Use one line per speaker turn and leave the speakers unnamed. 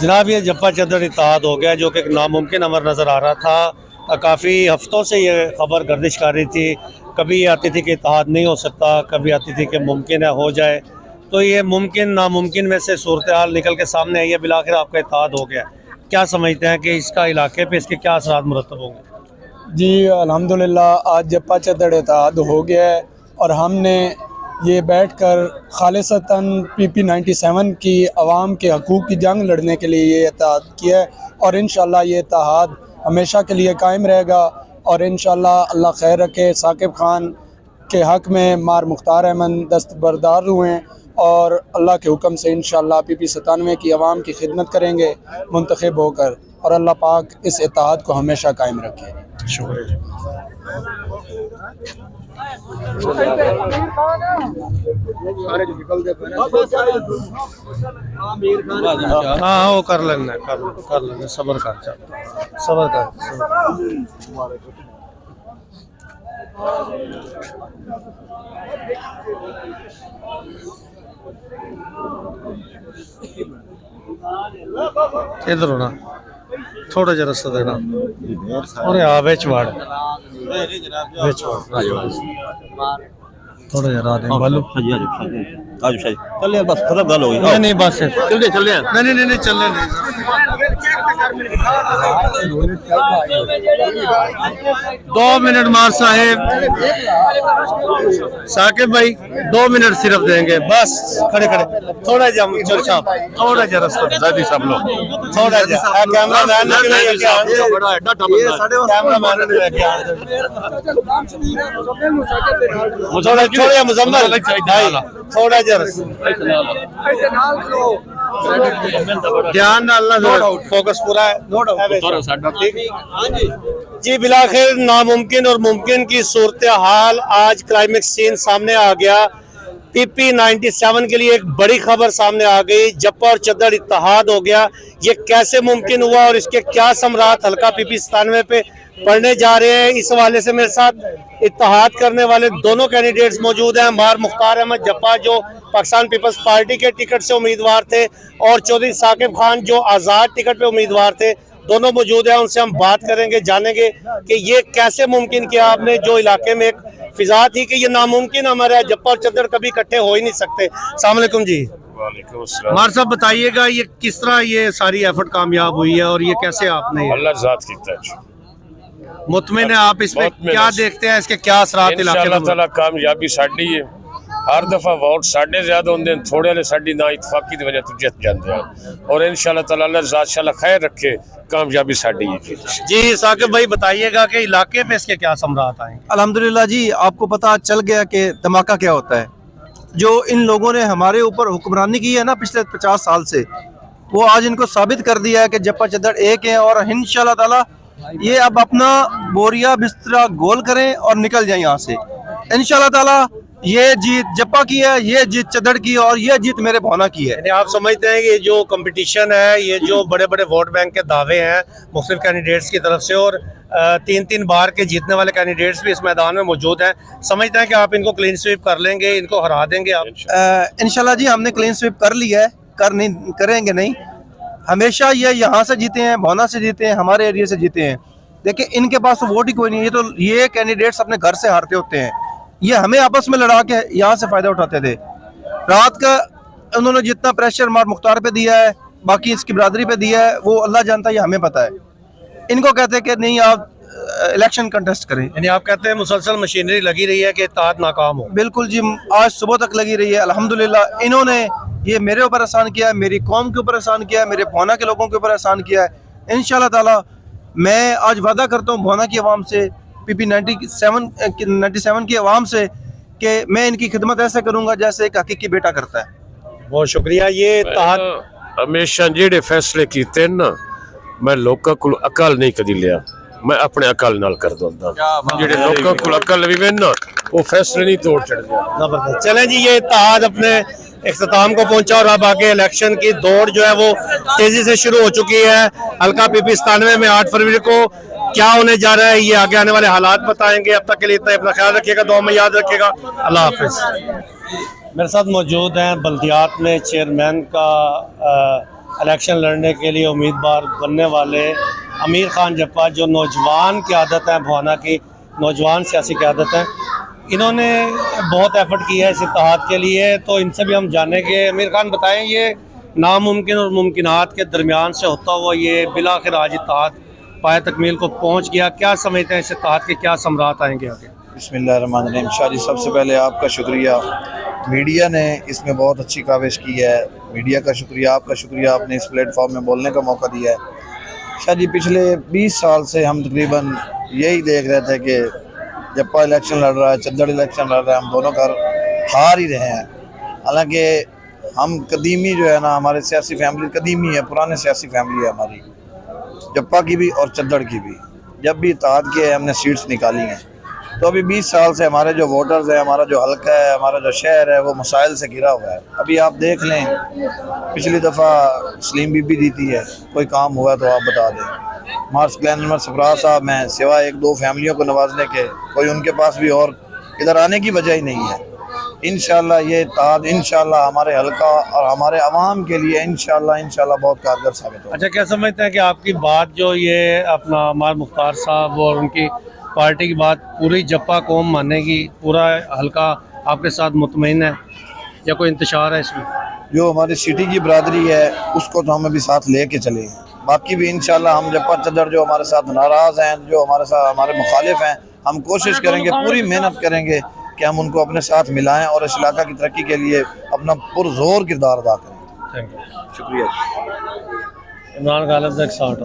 जनाब ये जप्पा चद्दर इत्तेहाद हो गया जो कि एक नामुमकिन अमर नज़र आ रहा था। काफ़ी हफ्तों से ये खबर गर्दिश कर रही थी, कभी ये आती थी कि इत्तेहाद नहीं हो सकता, कभी आती थी कि मुमकिन है हो जाए। तो ये मुमकिन नामुमकिन में से सूरत हाल निकल के सामने आई है, बिलाखिर आपका इत्तेहाद हो गया। क्या समझते हैं कि इसका इलाके पे इसके क्या असरात मुरतब होंगे?
जी अल्हम्दुलिल्लाह आज जप्पा चद्दर इत्तेहाद हो गया है और हमने ये बैठकर खालिसतन PP 97 की आवाम के हकूक़ की जंग लड़ने के लिए ये इत्तेहाद किया है और इंशाअल्लाह ये इत्तेहाद हमेशा के लिए कायम रहेगा और इंशाअल्लाह अल्लाह खैर रखे। साकिब खान के हक़ में मार मुख्तार अहमद दस्तबरदार हुए और अल्लाह के हुक्म से इंशाअल्लाह PP 97 की आवाम की खिदमत करेंगे मुंतखब होकर, और अल्लाह पाक इस इत्तेहाद को हमेशा कायम रखे।
शुक्रिया। हाँ वो कर लेना सबर कर। इधर होना थोड़ा जरा रास्ता देना और हाँ बेच वाड़ थोड़ा जरा दे बालू
चल यार बस खत्म गल हो गई।
नहीं बस
चल
नहीं चलने नहीं 2 मिनट मार साहेब साकिब भाई 2 मिनट सिर्फ देंगे बस। खड़े थोड़ा जा थोड़ा जा रास्ता
दादी सब लोग
थोड़ा जा कैमरामैन थोड़ा मुजम्मल थोड़ा जा ध्यान डालना, फोकस पूरा है। जी बिलाखिर नामुमकिन और मुमकिन की सूरत हाल आज क्लाइमेक्स सीन सामने आ गया। PP 97 के लिए एक बड़ी खबर सामने आ गई, जप्पा और चद्दर इत्तेहाद हो गया। ये कैसे मुमकिन हुआ और इसके क्या समरात हल्का PP 97 पे पढ़ने जा रहे हैं, इस हवाले से मेरे साथ इत्तेहाद करने वाले दोनों कैंडिडेट्स मौजूद हैं। मार मुख्तार अहमद जप्पा जो पाकिस्तान पीपल्स पार्टी के टिकट से उम्मीदवार थे और चौधरी साकिब खान जो आज़ाद टिकट पे उम्मीदवार थे, दोनों मौजूद हैं। उनसे हम बात करेंगे, जानेंगे कि ये कैसे मुमकिन किया आपने, जो इलाके में एक फिजा थी कि ये नामुमकिन अमर है, जप्पा और चद्दर कभी इकट्ठे हो ही नहीं सकते। अस्सलाम वालेकुम जी। मार साहब बताइएगा ये किस तरह ये सारी एफर्ट कामयाब हुई है और ये कैसे आपने
अल्लाह ज़ात कीता
मुतमिन है आप इसमें क्या देखते हैं, इसके क्या असरात इलाके में?
ताला कामयाबी साडी है। हर दफा वोट साढ़े ज्यादा होंगे, थोड़े वाले साडी ना इतफाकी की वजह तो जित जाते हैं और इंशाअल्लाह ताला अल्लाह ज़ात शाला खैर रखे, कामयाबी साडी है।
जी साकिब भाई बताइएगा कि इलाके में इसके क्या समरात आएंगे?
अल्हम्दुलिल्लाह जी आपको पता चल गया कि धमाका क्या होता है। जो इन लोगों ने हमारे ऊपर हुक्मरानी की है ना पिछले 50 साल से, वो आज इनको साबित कर दिया है कि जप्पा चद्दर एक है और इंशाअल्लाह ताला ये अब अपना बोरिया बिस्तरा गोल करें और निकल जाए यहाँ से इंशाअल्लाह ताला। ये जीत जप्पा की है, ये जीत चद्दर की और ये जीत मेरे भौना की है।
यानी आप समझते हैं कि ये जो कंपटीशन है, ये जो बड़े बड़े वोट बैंक के दावे हैं मुख्तलिफ कैंडिडेट्स की तरफ से और 3-3 बार के जीतने वाले कैंडिडेट्स भी इस मैदान में मौजूद हैं, समझते हैं कि आप इनको क्लीन स्वीप कर लेंगे, इनको हरा देंगे आप?
इंशाल्लाह जी हमने क्लीन स्वीप कर लिया है, करेंगे नहीं। हमेशा ये यहाँ से जीते हैं, भौना से जीते हैं, हमारे एरिया से जीते हैं। देखिए इनके पास तो वोट ही कोई नहीं है, तो ये कैंडिडेट्स अपने घर से हारते होते हैं। ये हमें आपस में लड़ा के यहाँ से फायदा उठाते थे। रात का उन्होंने जितना प्रेशर मार मुख्तार पे दिया है, बाकी इसकी बिरादरी पे दिया है, वो अल्लाह जानता है, ये हमें पता है। इनको कहते हैं कि नहीं आप इलेक्शन कंटेस्ट करें।
यानी आप कहते हैं मुसलसल मशीनरी लगी रही है कि इत्तेहाद नाकाम हो?
बिल्कुल जी, आज सुबह तक लगी रही है। अल्हम्दुलिल्लाह इन्होंने ये मेरे ऊपर एहसान किया है, मेरी कौम के ऊपर एहसान किया है, मेरे भौना के लोगों के ऊपर एहसान किया है। इंशाअल्लाह ताला मैं आज वादा करता हूँ भौना की आवाम से, PP 97 की आवाम से, कि मैं इनकी खिदमत ऐसे करूँगा जैसे एक हकीकी बेटा करता है।
बहुत शुक्रिया। ये इत्तेहाद
हमेशा जेडे फैसले कीते ना, मैं लोगों को अकल नहीं कदी लिया, मैं अपने अकल नाल कर दूंगा। जेडे लोगों को अकल भी ना, वो फैसले नहीं तोड़ चढ़।
चलें जी, ये इत्तेहाद अपने इख्तिताम को पहुंचा और अब आगे इलेक्शन की दौड़ जो है वो तेजी से शुरू हो चुकी है। हल्का PP 97 में 8 फरवरी को क्या होने जा रहा है, ये आगे आने वाले हालात बताएंगे। अब तक के लिए इतना अपना ख्याल रखिएगा, दुआ में याद रखिएगा। अल्लाह हाफिज। मेरे साथ मौजूद हैं बल्दियात में चेयरमैन का इलेक्शन लड़ने के लिए उम्मीदवार बनने वाले अमीर खान जप्पा, जो नौजवान क़यादत हैं, भवाना की नौजवान सियासी क़यादत हैं। इन्होंने बहुत एफर्ट किया है इस इत्तेहाद के लिए, तो इनसे भी हम जानेंगे। अमीर खान बताएं, ये नामुमकिन और मुमकिनात के दरमियान से होता हुआ ये बिलाखिर आज इत्तेहाद पाए तकमील को पहुँच गया, क्या समझते हैं इस इत्तेहाद के क्या समरात आएंगे आगे?
बिस्मिल्लाहिर्रहमानिर्रहीम। शाह जी, सबसे पहले आपका शुक्रिया, मीडिया ने इसमें बहुत अच्छी काविश की है। मीडिया का शुक्रिया, आपका शुक्रिया, आपने इस प्लेटफॉर्म में बोलने का मौका दिया है। शाह जी, पिछले 20 साल से हम तकरीबन यही देख रहे थे कि जप्पा इलेक्शन लड़ रहा है, चद्दड़ इलेक्शन लड़ रहा है, हम दोनों घर हार ही रहे हैं। हालांकि हम कदीमी जो है ना, हमारे सियासी फैमिली कदीमी है, पुराने सियासी फैमिली है हमारी, जप्पा की भी और चद्दड़ की भी। जब भी इत्तेहाद किए हमने सीट्स निकाली हैं। तो अभी 20 साल से हमारे जो वोटर्स हैं, हमारा जो हल्का है, हमारा जो शहर है, वो मसाइल से घिरा हुआ है। अभी आप देख लें, पिछली दफ़ा सलीम बीबी जीती है, कोई काम हुआ तो आप बता दें। मार्स क्लैन नंबर सफरा साहब हैं, सिवाय 1-2 फैमिलियों को नवाजने के कोई उनके पास भी और इधर आने की वजह ही नहीं है। इंशाल्लाह ये इत्तेहाद इंशाल्लाह हमारे हल्का और हमारे अवाम के लिए इंशाल्लाह बहुत कारगर साबित होगा।
अच्छा, क्या समझते हैं कि आपकी बात जो ये अपना मार मुख्तार साहब और उनकी पार्टी की बात पूरी जप्पा कौम मानेगी, पूरा हल्का आपके साथ मुतमईन है, या कोई इंतशार है इसमें?
जो हमारी सिटी की बरादरी है उसको तो हम अभी साथ लेके चले हैं। बाकी भी इंशाल्लाह हम जप्पा चद्दड़ जो हमारे साथ नाराज़ हैं, जो हमारे साथ हमारे मुखालिफ हैं, हम कोशिश करेंगे, पूरी मेहनत करेंगे कि हम उनको अपने साथ मिलाएं और इस इलाका की तरक्की के लिए अपना पुरजोर किरदार अदा करें।
Thank you.
शुक्रिया।
इमरान गालिब 160